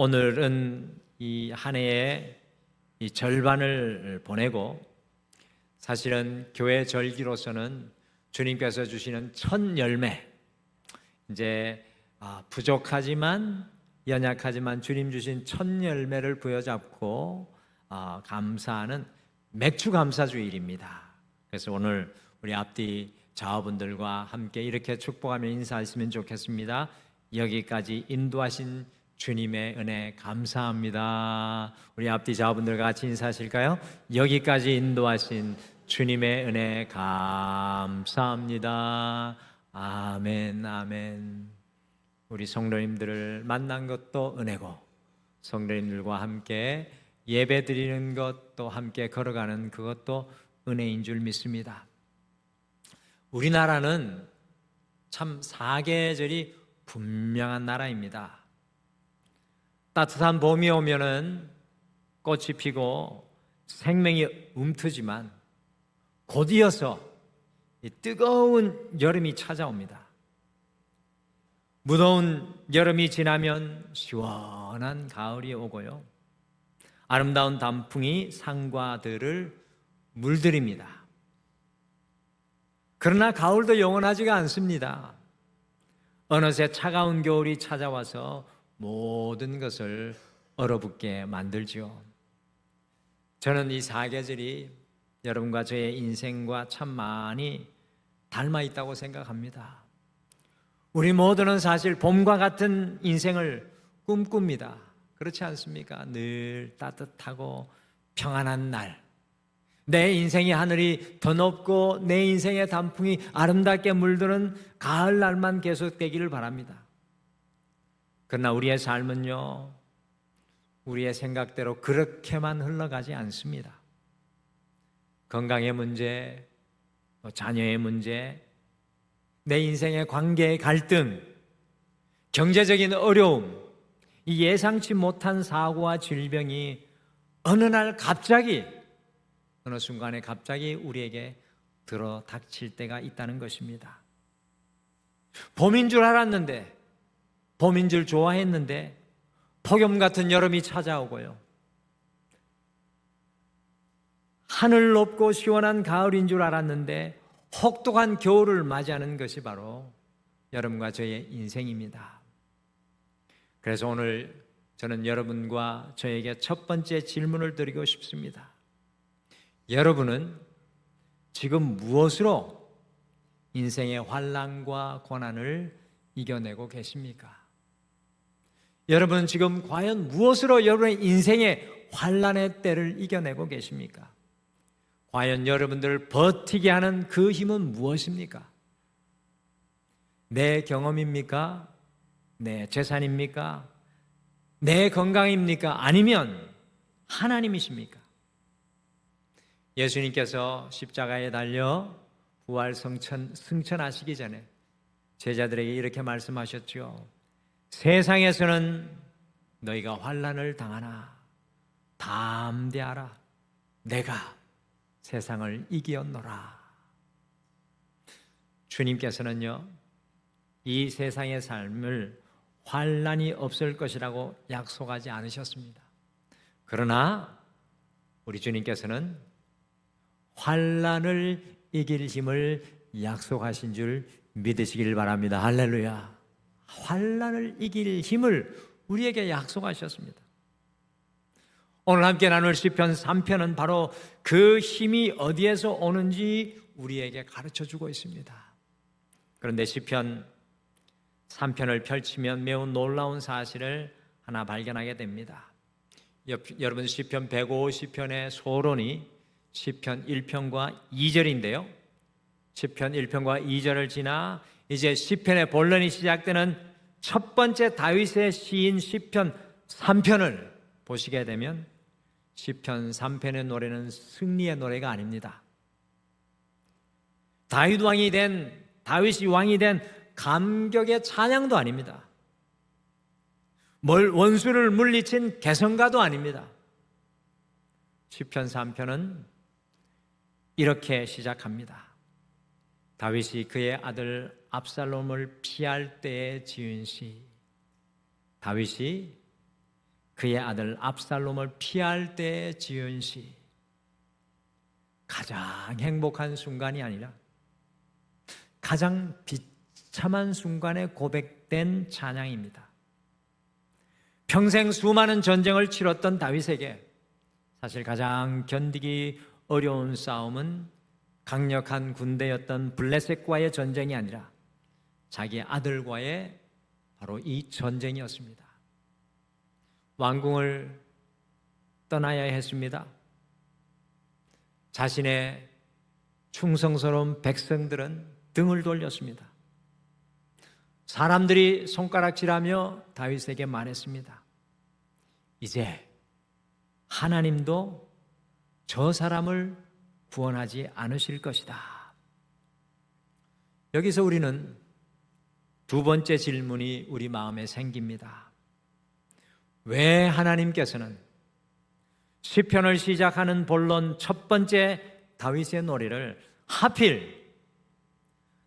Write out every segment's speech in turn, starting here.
오늘은 이 한 해의 이 절반을 보내고 사실은 교회 절기로서는 주님께서 주시는 첫 열매, 이제 부족하지만 연약하지만 주님 주신 첫 열매를 부여잡고 감사하는 맥주 감사주일입니다. 그래서 오늘 우리 앞뒤 자화분들과 함께 이렇게 축복하며 인사했으면 좋겠습니다. 여기까지 인도하신 주님의 은혜 감사합니다. 우리 앞뒤 자분들과 같이 인사하실까요? 여기까지 인도하신 주님의 은혜 감사합니다. 아멘, 아멘. 우리 성도님들을 만난 것도 은혜고 성도님들과 함께 예배 드리는 것도 함께 걸어가는 그것도 은혜인 줄 믿습니다. 우리나라는 참 사계절이 분명한 나라입니다. 따뜻한 봄이 오면은 꽃이 피고 생명이 움트지만 곧이어서 이 뜨거운 여름이 찾아옵니다. 무더운 여름이 지나면 시원한 가을이 오고요. 아름다운 단풍이 상과들을 물들입니다. 그러나 가을도 영원하지가 않습니다. 어느새 차가운 겨울이 찾아와서 모든 것을 얼어붙게 만들죠. 저는 이 사계절이 여러분과 저의 인생과 참 많이 닮아 있다고 생각합니다. 우리 모두는 사실 봄과 같은 인생을 꿈꿉니다. 그렇지 않습니까? 늘 따뜻하고 평안한 날, 내 인생의 하늘이 더 높고 내 인생의 단풍이 아름답게 물드는 가을날만 계속되기를 바랍니다. 그러나 우리의 삶은요, 우리의 생각대로 그렇게만 흘러가지 않습니다. 건강의 문제, 자녀의 문제, 내 인생의 관계의 갈등, 경제적인 어려움, 이 예상치 못한 사고와 질병이 어느 날 갑자기, 어느 순간에 갑자기 우리에게 들어 닥칠 때가 있다는 것입니다. 봄인 줄 알았는데, 봄인 줄 좋아했는데 폭염 같은 여름이 찾아오고요. 하늘 높고 시원한 가을인 줄 알았는데 혹독한 겨울을 맞이하는 것이 바로 여러분과 저의 인생입니다. 그래서 오늘 저는 여러분과 저에게 첫 번째 질문을 드리고 싶습니다. 여러분은 지금 무엇으로 인생의 환난과 고난을 이겨내고 계십니까? 여러분은 지금 과연 무엇으로 여러분의 인생의 환난의 때를 이겨내고 계십니까? 과연 여러분들을 버티게 하는 그 힘은 무엇입니까? 내 경험입니까? 내 재산입니까? 내 건강입니까? 아니면 하나님이십니까? 예수님께서 십자가에 달려 부활 승천하시기 전에 제자들에게 이렇게 말씀하셨죠. 세상에서는 너희가 환난을 당하나 담대하라. 내가 세상을 이기었노라. 주님께서는요, 이 세상의 삶을 환난이 없을 것이라고 약속하지 않으셨습니다. 그러나 우리 주님께서는 환난을 이길 힘을 약속하신 줄 믿으시길 바랍니다. 할렐루야. 환난을 이길 힘을 우리에게 약속하셨습니다. 오늘 함께 나눌 시편 3편은 바로 그 힘이 어디에서 오는지 우리에게 가르쳐주고 있습니다. 그런데 시편 3편을 펼치면 매우 놀라운 사실을 하나 발견하게 됩니다. 여러분 시편 150편의 소론이 시편 1편과 2절인데요. 시편 1편과 2절을 지나 이제 시편의 본론이 시작되는 첫 번째 다윗의 시인 시편 3편을 보시게 되면 시편 3편의 노래는 승리의 노래가 아닙니다. 다윗이 왕이 된 감격의 찬양도 아닙니다. 원수를 물리친 개성가도 아닙니다. 시편 3편은 이렇게 시작합니다. 다윗이 그의 아들 압살롬을 피할 때에 지은 시. 다윗이 그의 아들 압살롬을 피할 때 지은 시, 가장 행복한 순간이 아니라 가장 비참한 순간에 고백된 찬양입니다. 평생 수많은 전쟁을 치렀던 다윗에게 사실 가장 견디기 어려운 싸움은 강력한 군대였던 블레셋과의 전쟁이 아니라 자기 아들과의 바로 이 전쟁이었습니다. 왕궁을 떠나야 했습니다. 자신의 충성스러운 백성들은 등을 돌렸습니다. 사람들이 손가락질하며 다윗에게 말했습니다. 이제 하나님도 저 사람을 구원하지 않으실 것이다. 여기서 우리는 두 번째 질문이 우리 마음에 생깁니다. 왜 하나님께서는 시편을 시작하는 본론 첫 번째 다윗의 노래를 하필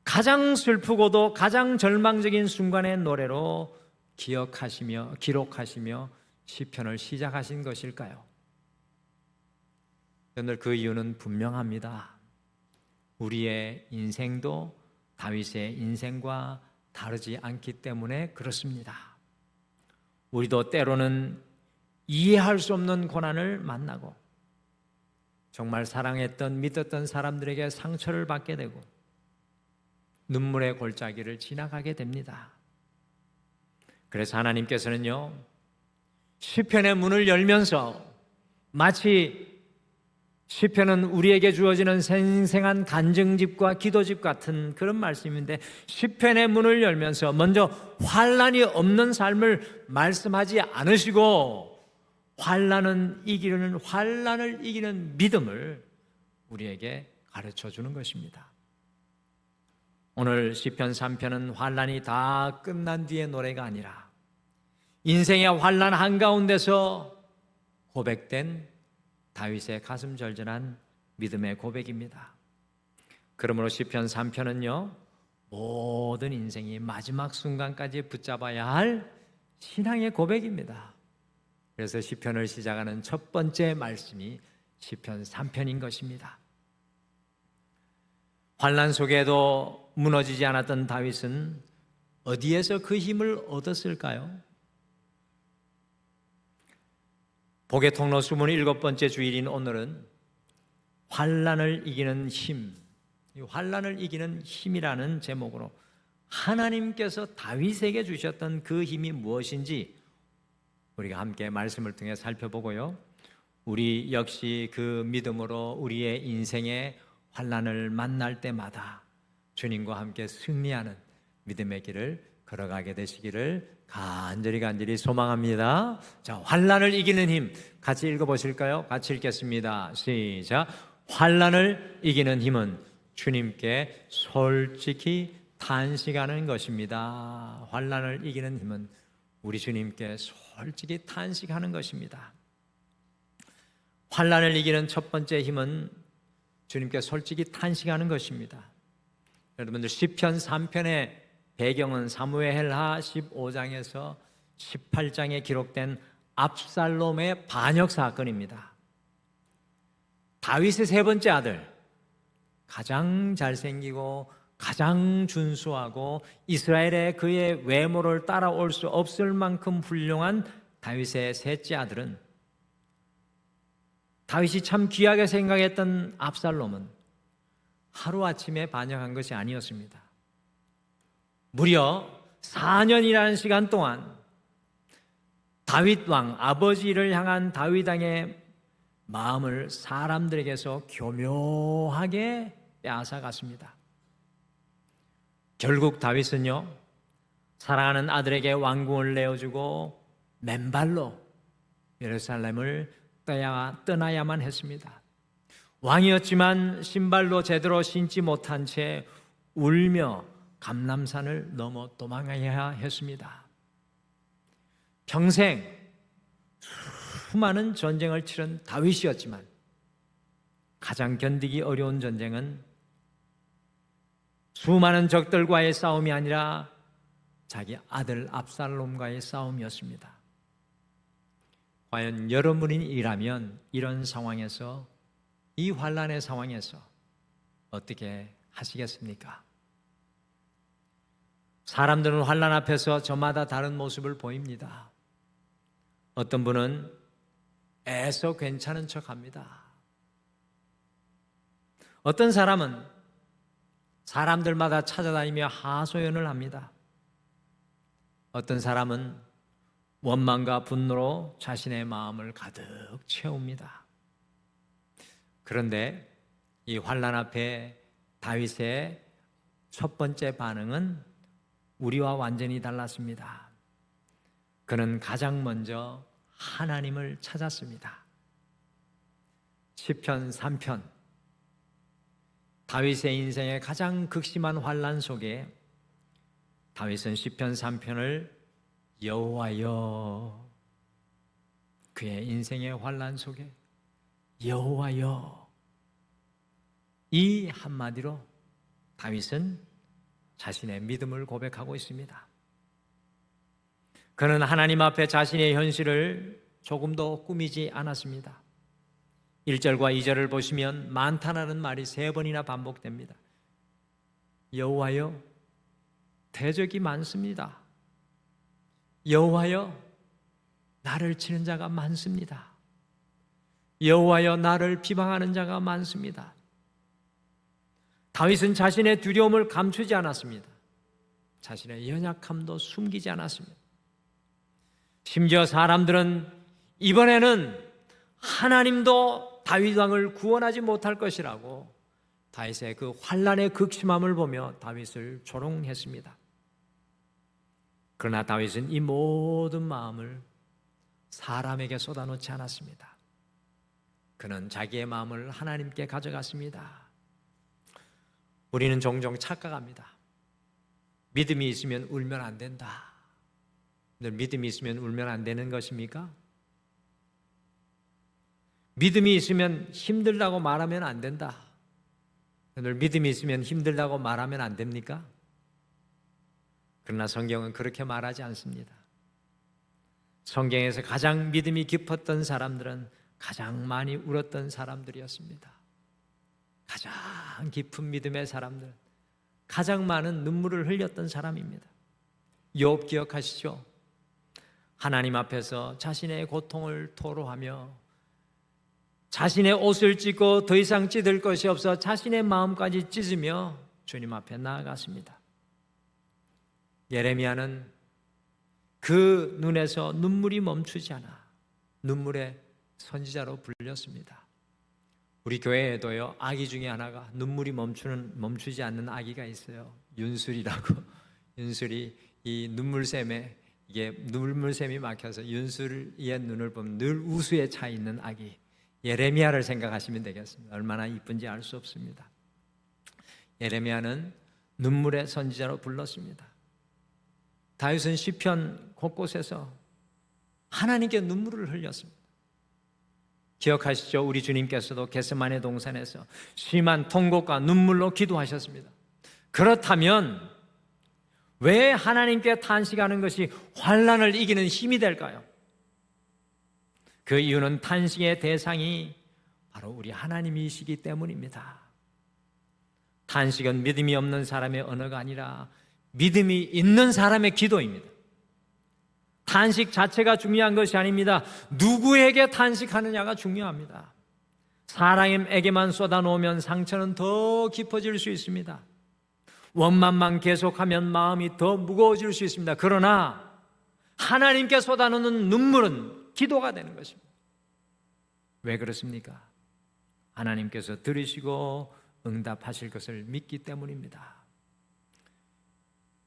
가장 슬프고도 가장 절망적인 순간의 노래로 기록하시며 시편을 시작하신 것일까요? 오늘 그 이유는 분명합니다. 우리의 인생도 다윗의 인생과 다르지 않기 때문에 그렇습니다. 우리도 때로는 이해할 수 없는 고난을 만나고 정말 사랑했던 믿었던 사람들에게 상처를 받게 되고 눈물의 골짜기를 지나가게 됩니다. 그래서 하나님께서는요, 시편의 문을 열면서 마치 시편은 우리에게 주어지는 생생한 간증집과 기도집 같은 그런 말씀인데, 시편의 문을 열면서 먼저 환난이 없는 삶을 말씀하지 않으시고 환난을 이기는 믿음을 우리에게 가르쳐 주는 것입니다. 오늘 시편 3편은 환난이 다 끝난 뒤의 노래가 아니라 인생의 환난 한가운데서 고백된 다윗의 가슴 절절한 믿음의 고백입니다. 그러므로 시편 3편은요, 모든 인생이 마지막 순간까지 붙잡아야 할 신앙의 고백입니다. 그래서 시편을 시작하는 첫 번째 말씀이 시편 3편인 것입니다. 환난 속에도 무너지지 않았던 다윗은 어디에서 그 힘을 얻었을까요? 복의 통로 27번째 주일인 오늘은 환난을 이기는 힘, 환난을 이기는 힘이라는 제목으로 하나님께서 다윗에게 주셨던 그 힘이 무엇인지 우리가 함께 말씀을 통해 살펴보고요, 우리 역시 그 믿음으로 우리의 인생의 환난을 만날 때마다 주님과 함께 승리하는 믿음의 길을 걸어가게 되시기를 간절히 소망합니다. 자, 환난을 이기는 힘 같이 읽어보실까요? 같이 읽겠습니다. 시작. 환난을 이기는 힘은 주님께 솔직히 탄식하는 것입니다. 환난을 이기는 힘은 우리 주님께 솔직히 탄식하는 것입니다. 환난을 이기는 첫 번째 힘은 주님께 솔직히 탄식하는 것입니다. 여러분들 시편 3편의 배경은 사무엘하 15장에서 18장에 기록된 압살롬의 반역 사건입니다. 다윗의 세 번째 아들, 가장 잘생기고 가장 준수하고 이스라엘의 그의 외모를 따라올 수 없을 만큼 훌륭한 다윗의 셋째 아들은, 다윗이 참 귀하게 생각했던 압살롬은 하루아침에 반역한 것이 아니었습니다. 무려 4년이라는 시간 동안 다윗 왕, 아버지를 향한 다윗 왕의 마음을 사람들에게서 교묘하게 빼앗아갔습니다. 결국 다윗은요, 사랑하는 아들에게 왕궁을 내어주고 맨발로 예루살렘을 떠나야만 했습니다. 왕이었지만 신발도 제대로 신지 못한 채 울며 감람산을 넘어 도망가야 했습니다. 평생 수많은 전쟁을 치른 다윗이었지만 가장 견디기 어려운 전쟁은 수많은 적들과의 싸움이 아니라 자기 아들 압살롬과의 싸움이었습니다. 과연 여러분이라면 이런 상황에서, 이 환난의 상황에서 어떻게 하시겠습니까? 사람들은 환난 앞에서 저마다 다른 모습을 보입니다. 어떤 분은 애써 괜찮은 척합니다. 어떤 사람은 사람들마다 찾아다니며 하소연을 합니다. 어떤 사람은 원망과 분노로 자신의 마음을 가득 채웁니다. 그런데 이 환난 앞에 다윗의 첫 번째 반응은 우리와 완전히 달랐습니다. 그는 가장 먼저 하나님을 찾았습니다. 시편 3편, 다윗의 인생의 가장 극심한 환난 속에 다윗은 시편 3편을 여호와여, 그의 인생의 환난 속에 여호와여, 이 한마디로 다윗은 자신의 믿음을 고백하고 있습니다. 그는 하나님 앞에 자신의 현실을 조금도 꾸미지 않았습니다. 1절과 2절을 보시면 많다라는 말이 3번이나 반복됩니다. 여호와여, 대적이 많습니다. 여호와여, 나를 치는 자가 많습니다. 여호와여, 나를 비방하는 자가 많습니다. 다윗은 자신의 두려움을 감추지 않았습니다. 자신의 연약함도 숨기지 않았습니다. 심지어 사람들은 이번에는 하나님도 다윗 왕을 구원하지 못할 것이라고 다윗의 그 환난의 극심함을 보며 다윗을 조롱했습니다. 그러나 다윗은 이 모든 마음을 사람에게 쏟아놓지 않았습니다. 그는 자기의 마음을 하나님께 가져갔습니다. 우리는 종종 착각합니다. 믿음이 있으면 울면 안 된다. 늘 믿음이 있으면 울면 안 되는 것입니까? 믿음이 있으면 힘들다고 말하면 안 된다. 늘 믿음이 있으면 힘들다고 말하면 안 됩니까? 그러나 성경은 그렇게 말하지 않습니다. 성경에서 가장 믿음이 깊었던 사람들은 가장 많이 울었던 사람들이었습니다. 가장 깊은 믿음의 사람들, 가장 많은 눈물을 흘렸던 사람입니다. 욥 기억하시죠? 하나님 앞에서 자신의 고통을 토로하며 자신의 옷을 찢고 더 이상 찢을 것이 없어 자신의 마음까지 찢으며 주님 앞에 나아갔습니다. 예레미야는 그 눈에서 눈물이 멈추지 않아 눈물의 선지자로 불렸습니다. 우리 교회에도요, 아기 중에 하나가 눈물이 멈추지 않는 아기가 있어요. 윤술이라고. 윤술이 이 눈물샘에, 이게 눈물샘이 막혀서 윤술의 눈을 보면 늘 우수에 차 있는 아기, 예레미야를 생각하시면 되겠습니다. 얼마나 이쁜지 알 수 없습니다. 예레미야는 눈물의 선지자로 불렀습니다. 다윗은 시편 곳곳에서 하나님께 눈물을 흘렸습니다. 기억하시죠? 우리 주님께서도 겟세마네 동산에서 심한 통곡과 눈물로 기도하셨습니다. 그렇다면 왜 하나님께 탄식하는 것이 환난을 이기는 힘이 될까요? 그 이유는 탄식의 대상이 바로 우리 하나님이시기 때문입니다. 탄식은 믿음이 없는 사람의 언어가 아니라 믿음이 있는 사람의 기도입니다. 탄식 자체가 중요한 것이 아닙니다. 누구에게 탄식하느냐가 중요합니다. 사람에게만 쏟아놓으면 상처는 더 깊어질 수 있습니다. 원망만 계속하면 마음이 더 무거워질 수 있습니다. 그러나 하나님께 쏟아놓는 눈물은 기도가 되는 것입니다. 왜 그렇습니까? 하나님께서 들으시고 응답하실 것을 믿기 때문입니다.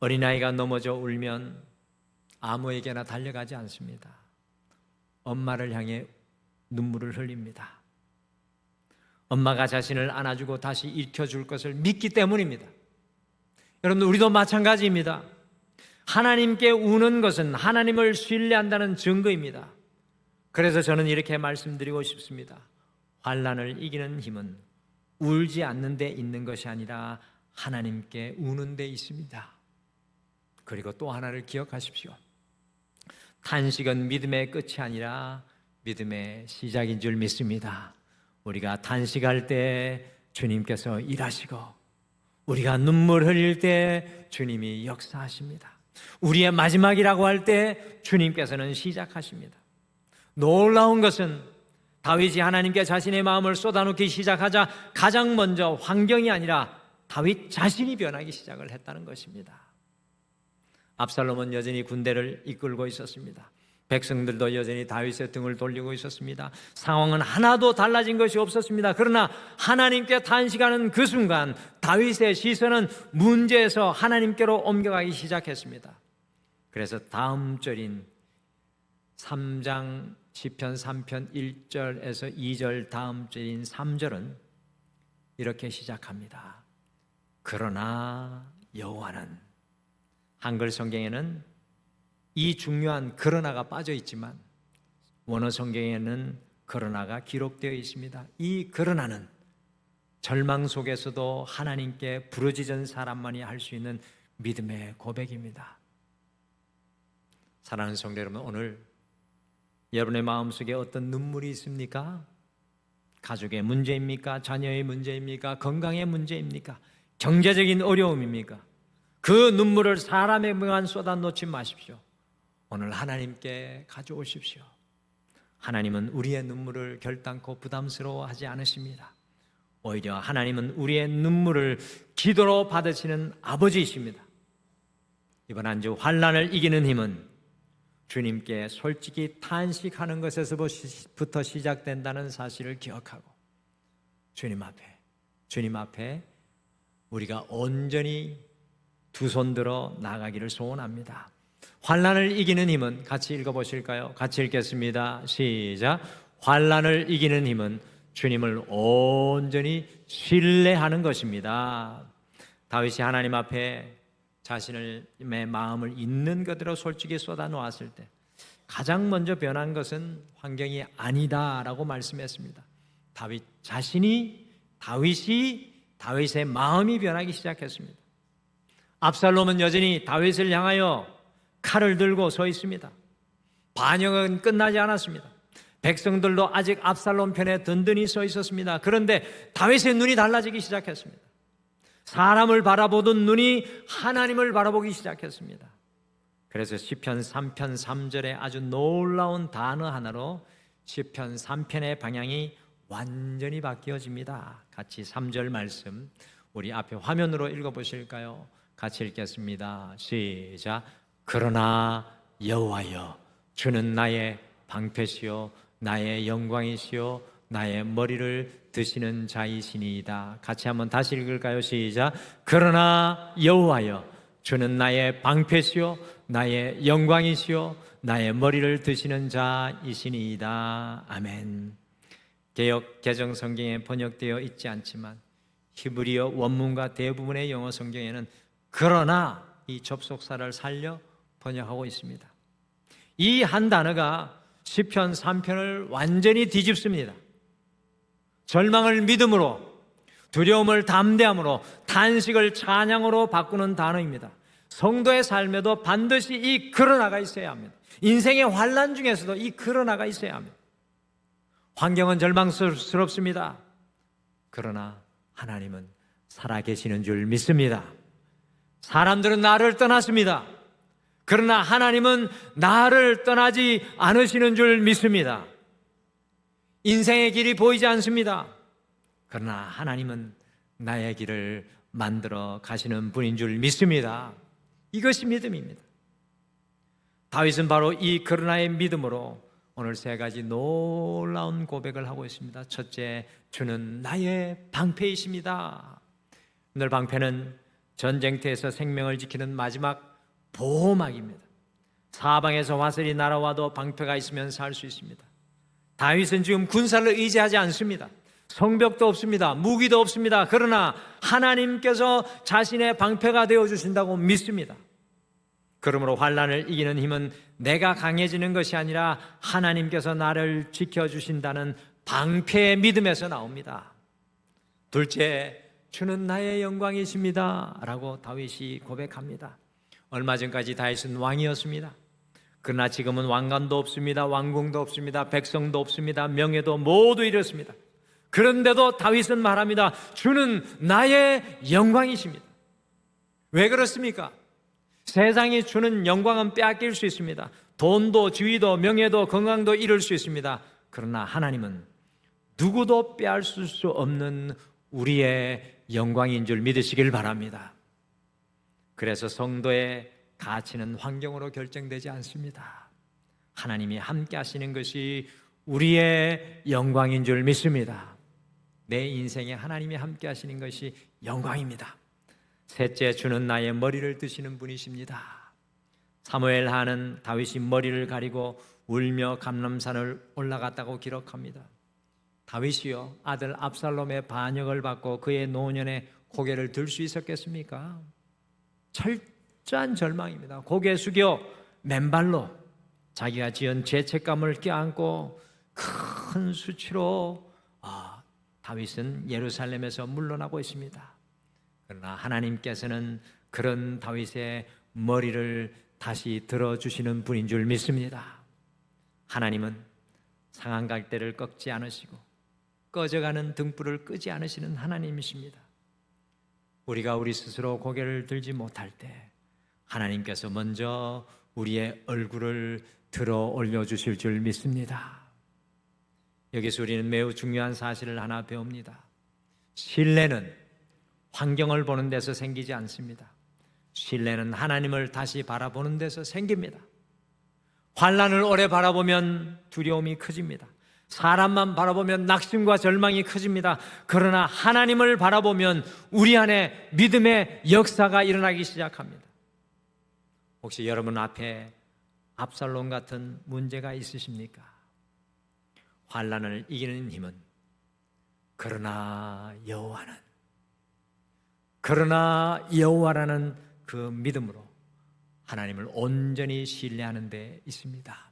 어린아이가 넘어져 울면 아무에게나 달려가지 않습니다. 엄마를 향해 눈물을 흘립니다. 엄마가 자신을 안아주고 다시 일으켜줄 것을 믿기 때문입니다. 여러분, 우리도 마찬가지입니다. 하나님께 우는 것은 하나님을 신뢰한다는 증거입니다. 그래서 저는 이렇게 말씀드리고 싶습니다. 환난을 이기는 힘은 울지 않는 데 있는 것이 아니라 하나님께 우는 데 있습니다. 그리고 또 하나를 기억하십시오. 탄식은 믿음의 끝이 아니라 믿음의 시작인 줄 믿습니다. 우리가 탄식할 때 주님께서 일하시고, 우리가 눈물 흘릴 때 주님이 역사하십니다. 우리의 마지막이라고 할 때 주님께서는 시작하십니다. 놀라운 것은 다윗이 하나님께 자신의 마음을 쏟아놓기 시작하자 가장 먼저 환경이 아니라 다윗 자신이 변하기 시작을 했다는 것입니다. 압살롬은 여전히 군대를 이끌고 있었습니다. 백성들도 여전히 다윗의 등을 돌리고 있었습니다. 상황은 하나도 달라진 것이 없었습니다. 그러나 하나님께 탄식하는 그 순간 다윗의 시선은 문제에서 하나님께로 옮겨가기 시작했습니다. 그래서 다음 절인 3장 시편 3편 1절에서 2절 다음 절인 3절은 이렇게 시작합니다. 그러나 여호와는, 한글 성경에는 이 중요한 그러나가 빠져 있지만 원어 성경에는 그러나가 기록되어 있습니다. 이 그러나는 절망 속에서도 하나님께 부르짖은 사람만이 할 수 있는 믿음의 고백입니다. 사랑하는 성도 여러분, 오늘 여러분의 마음속에 어떤 눈물이 있습니까? 가족의 문제입니까? 자녀의 문제입니까? 건강의 문제입니까? 경제적인 어려움입니까? 그 눈물을 사람에게만 쏟아놓지 마십시오. 오늘 하나님께 가져오십시오. 하나님은 우리의 눈물을 결단코 부담스러워하지 않으십니다. 오히려 하나님은 우리의 눈물을 기도로 받으시는 아버지이십니다. 이번 한 주 환난을 이기는 힘은 주님께 솔직히 탄식하는 것에서부터 시작된다는 사실을 기억하고 주님 앞에 우리가 온전히 두 손 들어 나가기를 소원합니다. 환난을 이기는 힘은, 같이 읽어보실까요? 같이 읽겠습니다. 시작. 환난을 이기는 힘은 주님을 온전히 신뢰하는 것입니다. 다윗이 하나님 앞에 자신의 마음을 있는 그대로 솔직히 쏟아놓았을 때 가장 먼저 변한 것은 환경이 아니다라고 말씀했습니다. 다윗의 마음이 변하기 시작했습니다. 압살롬은 여전히 다윗을 향하여 칼을 들고 서 있습니다. 반역은 끝나지 않았습니다. 백성들도 아직 압살롬 편에 든든히 서 있었습니다. 그런데 다윗의 눈이 달라지기 시작했습니다. 사람을 바라보던 눈이 하나님을 바라보기 시작했습니다. 그래서 시편 3편 3절에 아주 놀라운 단어 하나로 시편 3편의 방향이 완전히 바뀌어집니다. 같이 3절 말씀 우리 앞에 화면으로 읽어보실까요? 같이 읽겠습니다. 시작. 그러나 여호와여, 주는 나의 방패시요 나의 영광이시요 나의 머리를 드시는 자이시니이다. 같이 한번 다시 읽을까요? 시작. 그러나 여호와여, 주는 나의 방패시요 나의 영광이시요 나의 머리를 드시는 자이시니이다. 아멘. 개역 개정 성경에 번역되어 있지 않지만 히브리어 원문과 대부분의 영어 성경에는 그러나 이 접속사를 살려 번역하고 있습니다. 이 한 단어가 시편 3편을 완전히 뒤집습니다. 절망을 믿음으로, 두려움을 담대함으로, 탄식을 찬양으로 바꾸는 단어입니다. 성도의 삶에도 반드시 이 그러나가 있어야 합니다. 인생의 환난 중에서도 이 그러나가 있어야 합니다. 환경은 절망스럽습니다. 그러나 하나님은 살아계시는 줄 믿습니다. 사람들은 나를 떠났습니다. 그러나 하나님은 나를 떠나지 않으시는 줄 믿습니다. 인생의 길이 보이지 않습니다. 그러나 하나님은 나의 길을 만들어 가시는 분인 줄 믿습니다. 이것이 믿음입니다. 다윗은 바로 이 그러나의 믿음으로 오늘 세 가지 놀라운 고백을 하고 있습니다. 첫째, 주는 나의 방패이십니다. 오늘 방패는 전쟁터에서 생명을 지키는 마지막 보호막입니다. 사방에서 화살이 날아와도 방패가 있으면 살 수 있습니다. 다윗은 지금 군사를 의지하지 않습니다. 성벽도 없습니다. 무기도 없습니다. 그러나 하나님께서 자신의 방패가 되어주신다고 믿습니다. 그러므로 환난을 이기는 힘은 내가 강해지는 것이 아니라 하나님께서 나를 지켜주신다는 방패의 믿음에서 나옵니다. 둘째, 주는 나의 영광이십니다 라고 다윗이 고백합니다. 얼마 전까지 다윗은 왕이었습니다. 그러나 지금은 왕관도 없습니다. 왕궁도 없습니다. 백성도 없습니다. 명예도 모두 잃었습니다. 그런데도 다윗은 말합니다. 주는 나의 영광이십니다. 왜 그렇습니까? 세상이 주는 영광은 빼앗길 수 있습니다. 돈도 지위도 명예도 건강도 잃을 수 있습니다. 그러나 하나님은 누구도 빼앗을 수 없는 우리의 영광인 줄 믿으시길 바랍니다. 그래서 성도의 가치는 환경으로 결정되지 않습니다. 하나님이 함께 하시는 것이 우리의 영광인 줄 믿습니다. 내 인생에 하나님이 함께 하시는 것이 영광입니다. 셋째, 주는 나의 머리를 드시는 분이십니다. 사무엘 하는 다윗이 머리를 가리고 울며 감람산을 올라갔다고 기록합니다. 다윗이요, 아들 압살롬의 반역을 받고 그의 노년에 고개를 들 수 있었겠습니까? 철저한 절망입니다. 고개 숙여 맨발로 자기가 지은 죄책감을 껴안고 큰 수치로 다윗은 예루살렘에서 물러나고 있습니다. 그러나 하나님께서는 그런 다윗의 머리를 다시 들어주시는 분인 줄 믿습니다. 하나님은 상한 갈대를 꺾지 않으시고 꺼져가는 등불을 끄지 않으시는 하나님이십니다. 우리가 우리 스스로 고개를 들지 못할 때 하나님께서 먼저 우리의 얼굴을 들어 올려주실 줄 믿습니다. 여기서 우리는 매우 중요한 사실을 하나 배웁니다. 신뢰는 환경을 보는 데서 생기지 않습니다. 신뢰는 하나님을 다시 바라보는 데서 생깁니다. 환난을 오래 바라보면 두려움이 커집니다. 사람만 바라보면 낙심과 절망이 커집니다. 그러나 하나님을 바라보면 우리 안에 믿음의 역사가 일어나기 시작합니다. 혹시 여러분 앞에 압살롬 같은 문제가 있으십니까? 환난을 이기는 힘은 그러나 여호와라는 그 믿음으로 하나님을 온전히 신뢰하는 데 있습니다.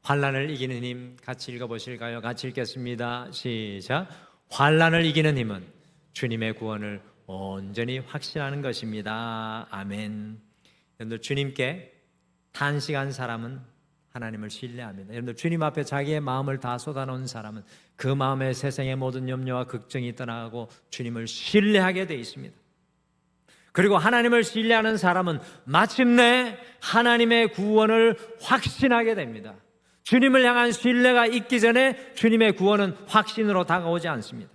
환난을 이기는 힘 같이 읽어보실까요? 같이 읽겠습니다. 시작. 환난을 이기는 힘은 주님의 구원을 온전히 확신하는 것입니다. 아멘. 여러분들, 주님께 탄식한 사람은 하나님을 신뢰합니다. 여러분들, 주님 앞에 자기의 마음을 다 쏟아놓은 사람은 그 마음에 세상의 모든 염려와 걱정이 떠나가고 주님을 신뢰하게 되어 있습니다. 그리고 하나님을 신뢰하는 사람은 마침내 하나님의 구원을 확신하게 됩니다. 주님을 향한 신뢰가 있기 전에 주님의 구원은 확신으로 다가오지 않습니다.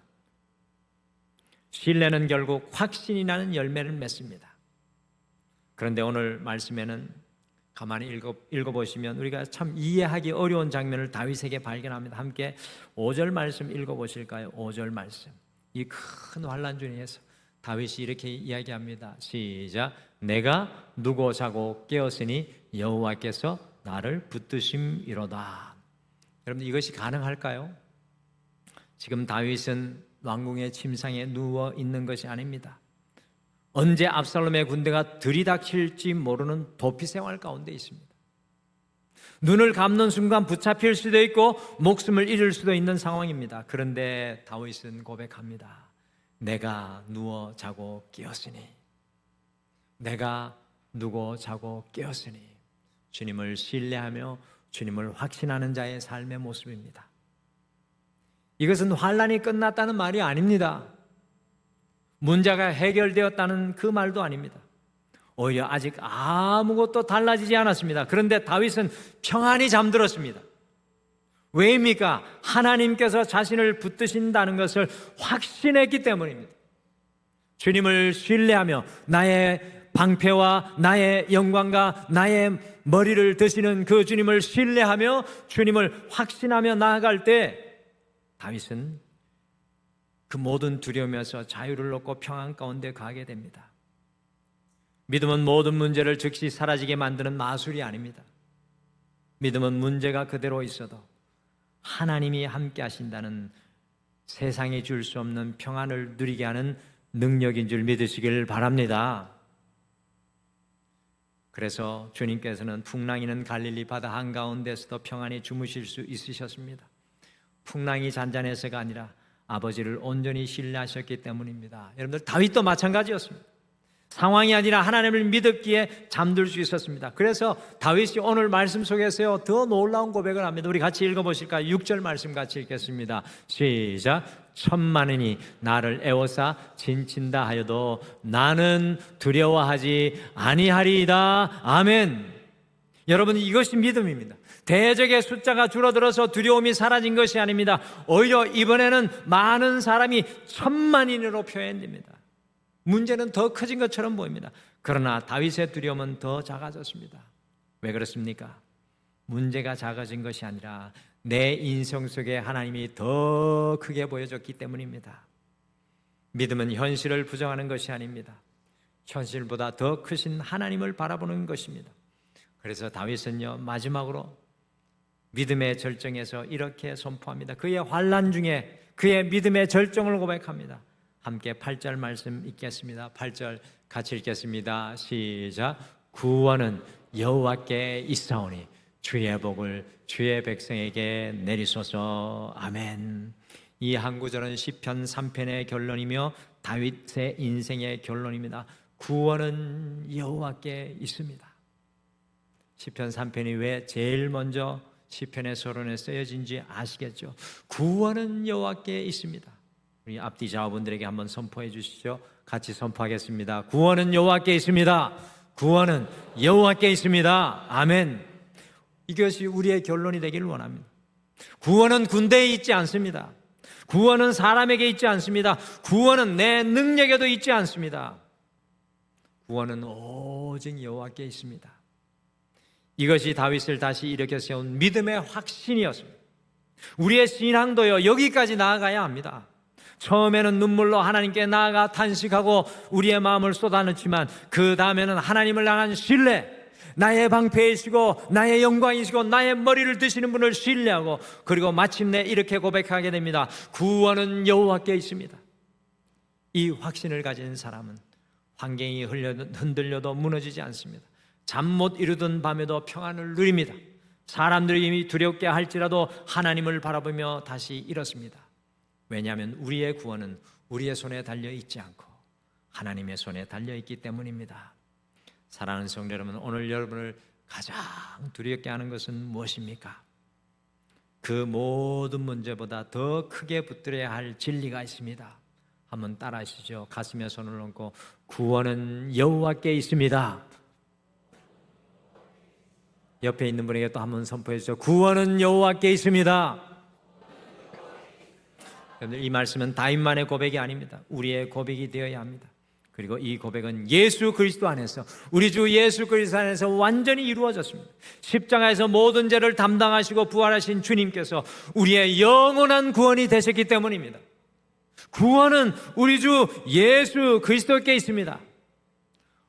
신뢰는 결국 확신이라는 열매를 맺습니다. 그런데 오늘 말씀에는 가만히 읽어보시면 우리가 참 이해하기 어려운 장면을 다윗에게 발견합니다. 함께 5절 말씀 읽어보실까요? 5절 말씀. 이 큰 환난 중에서 다윗이 이렇게 이야기합니다. 시작. 내가 누고 자고 깨었으니 여호와께서 나를 붙드심이로다. 여러분, 이것이 가능할까요? 지금 다윗은 왕궁의 침상에 누워 있는 것이 아닙니다. 언제 압살롬의 군대가 들이닥칠지 모르는 도피 생활 가운데 있습니다. 눈을 감는 순간 붙잡힐 수도 있고 목숨을 잃을 수도 있는 상황입니다. 그런데 다윗은 고백합니다. 내가 누워 자고 깨었으니, 내가 누워 자고 깨었으니. 주님을 신뢰하며 주님을 확신하는 자의 삶의 모습입니다. 이것은 환난이 끝났다는 말이 아닙니다. 문제가 해결되었다는 그 말도 아닙니다. 오히려 아직 아무것도 달라지지 않았습니다. 그런데 다윗은 평안히 잠들었습니다. 왜입니까? 하나님께서 자신을 붙드신다는 것을 확신했기 때문입니다. 주님을 신뢰하며 나의 방패와 나의 영광과 나의 머리를 드시는 그 주님을 신뢰하며 주님을 확신하며 나아갈 때 다윗은 그 모든 두려움에서 자유를 얻고 평안 가운데 가게 됩니다. 믿음은 모든 문제를 즉시 사라지게 만드는 마술이 아닙니다. 믿음은 문제가 그대로 있어도 하나님이 함께 하신다는 세상이 줄 수 없는 평안을 누리게 하는 능력인 줄 믿으시길 바랍니다. 그래서 주님께서는 풍랑이는 갈릴리 바다 한가운데서도 평안히 주무실 수 있으셨습니다. 풍랑이 잔잔해서가 아니라 아버지를 온전히 신뢰하셨기 때문입니다. 여러분들, 다윗도 마찬가지였습니다. 상황이 아니라 하나님을 믿었기에 잠들 수 있었습니다. 그래서 다윗이 오늘 말씀 속에서요 더 놀라운 고백을 합니다. 우리 같이 읽어보실까요? 6절 말씀 같이 읽겠습니다. 시작. 천만인이 나를 애워싸 진친다 하여도 나는 두려워하지 아니하리이다. 아멘. 여러분, 이것이 믿음입니다. 대적의 숫자가 줄어들어서 두려움이 사라진 것이 아닙니다. 오히려 이번에는 많은 사람이 천만인으로 표현됩니다. 문제는 더 커진 것처럼 보입니다. 그러나 다윗의 두려움은 더 작아졌습니다. 왜 그렇습니까? 문제가 작아진 것이 아니라 내 인생 속에 하나님이 더 크게 보여졌기 때문입니다. 믿음은 현실을 부정하는 것이 아닙니다. 현실보다 더 크신 하나님을 바라보는 것입니다. 그래서 다윗은요 마지막으로 믿음의 절정에서 이렇게 선포합니다. 그의 환난 중에 그의 믿음의 절정을 고백합니다. 함께 8절 말씀 읽겠습니다. 8절 같이 읽겠습니다. 시작. 구원은 여호와께 있사오니 주의 복을 주의 백성에게 내리소서. 아멘. 이 한 구절은 시편 3편의 결론이며 다윗의 인생의 결론입니다. 구원은 여호와께 있습니다. 시편 3편이 왜 제일 먼저 시편의 서론에 쓰여진지 아시겠죠? 구원은 여호와께 있습니다. 우리 앞뒤 좌우분들에게 한번 선포해 주시죠. 같이 선포하겠습니다. 구원은 여호와께 있습니다. 구원은 여호와께 있습니다. 아멘. 이것이 우리의 결론이 되기를 원합니다. 구원은 군대에 있지 않습니다. 구원은 사람에게 있지 않습니다. 구원은 내 능력에도 있지 않습니다. 구원은 오직 여호와께 있습니다. 이것이 다윗을 다시 일으켜 세운 믿음의 확신이었습니다. 우리의 신앙도요 여기까지 나아가야 합니다. 처음에는 눈물로 하나님께 나아가 탄식하고 우리의 마음을 쏟아넣지만 그 다음에는 하나님을 향한 신뢰, 나의 방패이시고 나의 영광이시고 나의 머리를 드시는 분을 신뢰하고 그리고 마침내 이렇게 고백하게 됩니다. 구원은 여호와께 있습니다. 이 확신을 가진 사람은 환경이 흔들려도 무너지지 않습니다. 잠 못 이루던 밤에도 평안을 누립니다. 사람들이 이미 두렵게 할지라도 하나님을 바라보며 다시 일었습니다. 왜냐하면 우리의 구원은 우리의 손에 달려있지 않고 하나님의 손에 달려있기 때문입니다. 사랑하는 성도 여러분, 오늘 여러분을 가장 두렵게 하는 것은 무엇입니까? 그 모든 문제보다 더 크게 붙들어야 할 진리가 있습니다. 한번 따라하시죠. 가슴에 손을 얹고 구원은 여호와께 있습니다. 옆에 있는 분에게 또 한번 선포해 주죠. 구원은 여호와께 있습니다. 이 말씀은 다윗만의 고백이 아닙니다. 우리의 고백이 되어야 합니다. 그리고 이 고백은 예수 그리스도 안에서, 우리 주 예수 그리스도 안에서 완전히 이루어졌습니다. 십자가에서 모든 죄를 담당하시고 부활하신 주님께서 우리의 영원한 구원이 되셨기 때문입니다. 구원은 우리 주 예수 그리스도께 있습니다.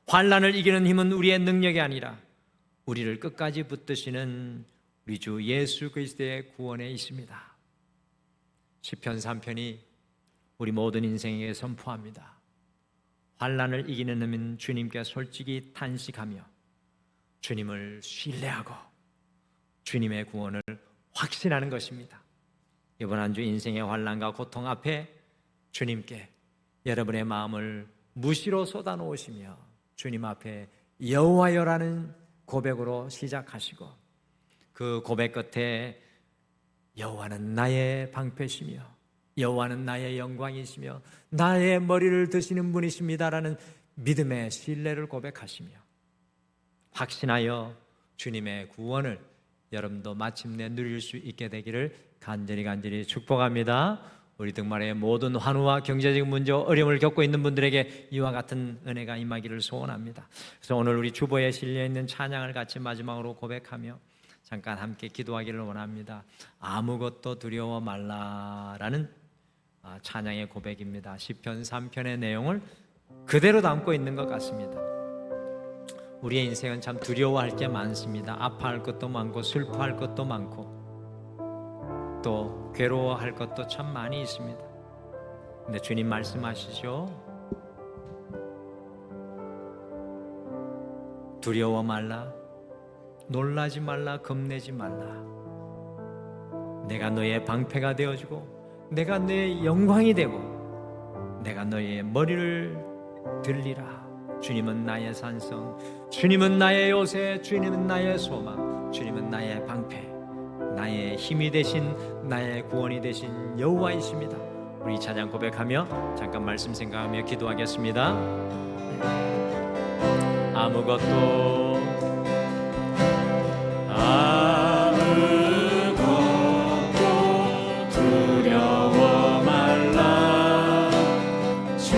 환난을 이기는 힘은 우리의 능력이 아니라 우리를 끝까지 붙드시는 우리 주 예수 그리스도의 구원에 있습니다. 시편 3편이 우리 모든 인생에게 선포합니다. 환난을 이기는 힘은 주님께 솔직히 탄식하며 주님을 신뢰하고 주님의 구원을 확신하는 것입니다. 이번 한 주 인생의 환난과 고통 앞에 주님께 여러분의 마음을 무시로 쏟아놓으시며 주님 앞에 여호와여라는 고백으로 시작하시고 그 고백 끝에 여호와는 나의 방패시며 여호와는 나의 영광이시며 나의 머리를 드시는 분이십니다라는 믿음의 신뢰를 고백하시며 확신하여 주님의 구원을 여러분도 마침내 누릴 수 있게 되기를 간절히 축복합니다. 우리 등말의 모든 환우와 경제적 문제와 어려움을 겪고 있는 분들에게 이와 같은 은혜가 임하기를 소원합니다. 그래서 오늘 우리 주보에 실려있는 찬양을 같이 마지막으로 고백하며 잠깐 함께 기도하기를 원합니다. 아무것도 두려워 말라라는 찬양의 고백입니다. 시편 3편의 내용을 그대로 담고 있는 것 같습니다. 우리의 인생은 참 두려워할 게 많습니다. 아파할 것도 많고 슬퍼할 것도 많고 또 괴로워할 것도 참 많이 있습니다. 근데 주님 말씀하시죠. 두려워 말라, 놀라지 말라, 겁내지 말라. 내가 너의 방패가 되어주고 내가 너의 영광이 되고 내가 너의 머리를 들리라. 주님은 나의 산성, 주님은 나의 요새, 주님은 나의 소망, 주님은 나의 방패, 나의 힘이 되신, 나의 구원이 되신 여호와이십니다. 우리 찬양 고백하며 잠깐 말씀 생각하며 기도하겠습니다. 아무것도 두려워 말라. 주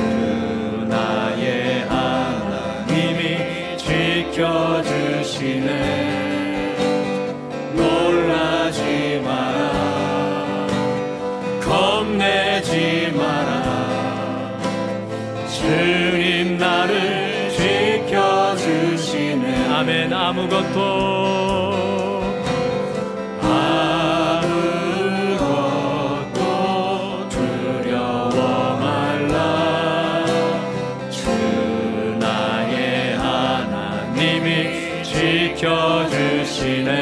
나의 하나님이 지켜주시네. 놀라지 마라, 겁내지 마라. 주님 나를 지켜주시네. 아멘. 아무것도 두려워 말라. 주 나의 하나님이 지켜주시네.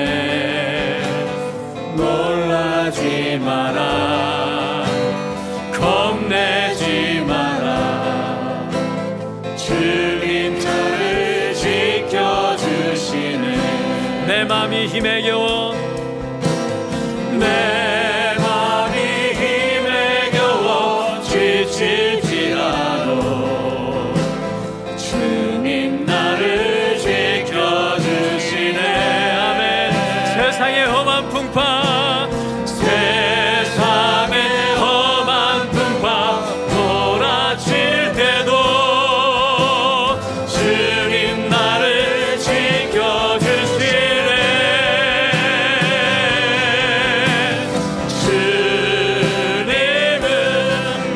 놀라지 마라, 겁내지 마라. 주님 나를 지켜주시네. 내 맘이 힘에 겨워, 내 맘이 힘에 겨워 지칠지라도 주님 나를 지켜주시네. 아멘. 세상의 험한 풍파, 세상의 험한 풍파 몰아칠 때도 주님 나를 지켜주시네. 주님은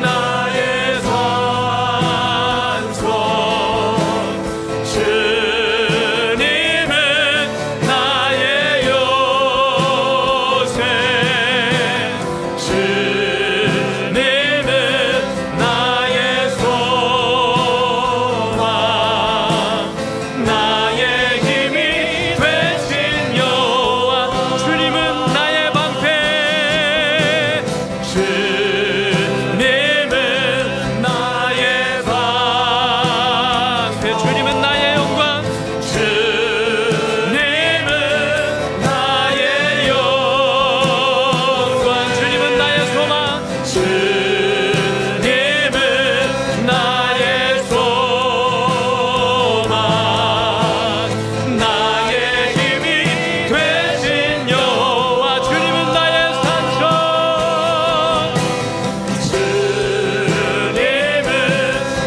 나의 산성, 주님은 나의 요새, 주님은 나의 소망, 나의 힘이 되신 여호와. 주님은 나의 방패, 주님은 나의 방패, 주님은 나의 영광, 주님은 나의 영광, 주님은 나의 소망, 주님은 나의 소망, 나의 힘이 되신 여호와. 주님은 나의 산성, 주님은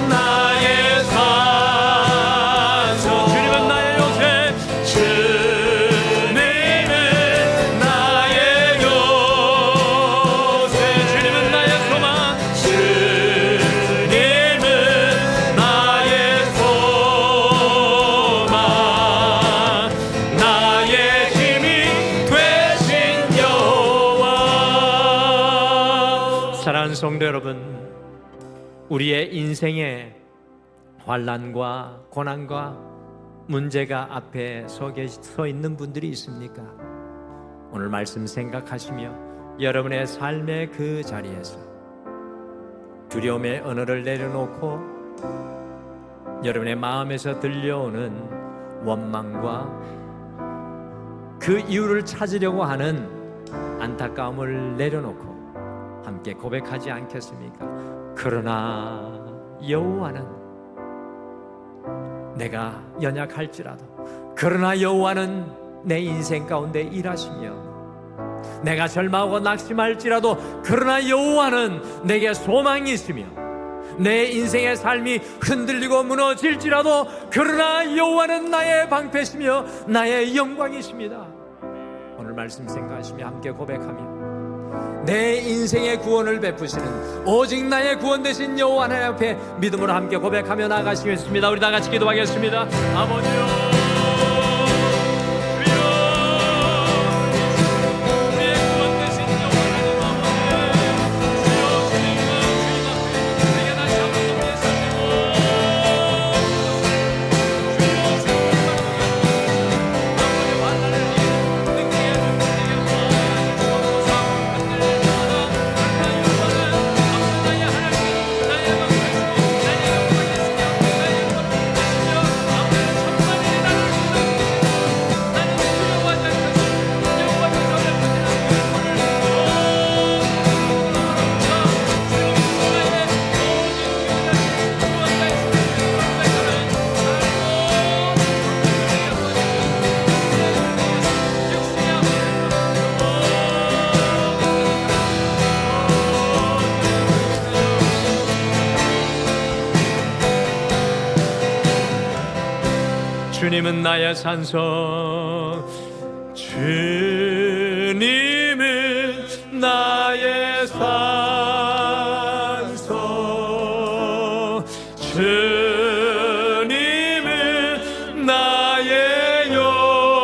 나의 산성, 주님은 나의 요새, 주님은 나의 요새, 주님은 나의 소망, 주님은 나의 소망, 나의 힘이 되신 여호와. 사랑하는 성도 여러분, 우리의 인생에 환난과 고난과 문제가 앞에 서 있는 분들이 있습니까? 오늘 말씀 생각하시며 여러분의 삶의 그 자리에서 두려움의 언어를 내려놓고 여러분의 마음에서 들려오는 원망과 그 이유를 찾으려고 하는 안타까움을 내려놓고 함께 고백하지 않겠습니까? 그러나 여호와는, 내가 연약할지라도 그러나 여호와는 내 인생 가운데 일하시며, 내가 절망하고 낙심할지라도 그러나 여호와는 내게 소망이 있으며, 내 인생의 삶이 흔들리고 무너질지라도 그러나 여호와는 나의 방패시며 나의 영광이십니다. 오늘 말씀 생각하시며 함께 고백하며 내 인생의 구원을 베푸시는 오직 나의 구원 되신 여호와 하나님 앞에 믿음으로 함께 고백하며 나아가시겠습니다. 우리 다 같이 기도하겠습니다. 아버지요, 주님은 나의 산성, 주님은 나의 산성, 주님은 나의 요새,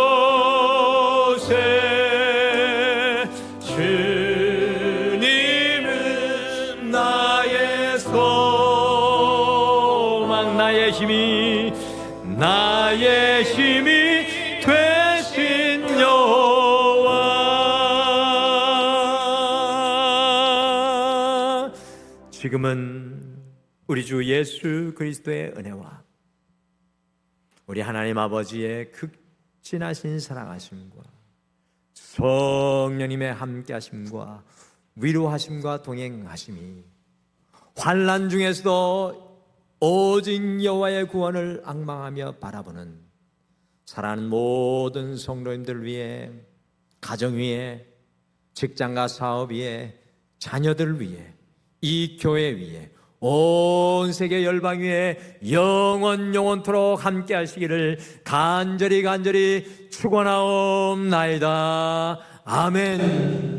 주님은 나의 소망, 나의 힘이 되신 여호와. 지금은 우리 주 예수 그리스도의 은혜와 우리 하나님 아버지의 극진하신 사랑하심과 성령님의 함께하심과 위로하심과 동행하심이 환난 중에서도 오직 여호와의 구원을 앙망하며 바라보는 사랑하는 모든 성도님들 위해, 가정 위에, 직장과 사업 위에, 자녀들 위에, 이 교회 위에, 온 세계 열방 위에 영원토록 함께 하시기를 간절히 축원하옵나이다. 아멘.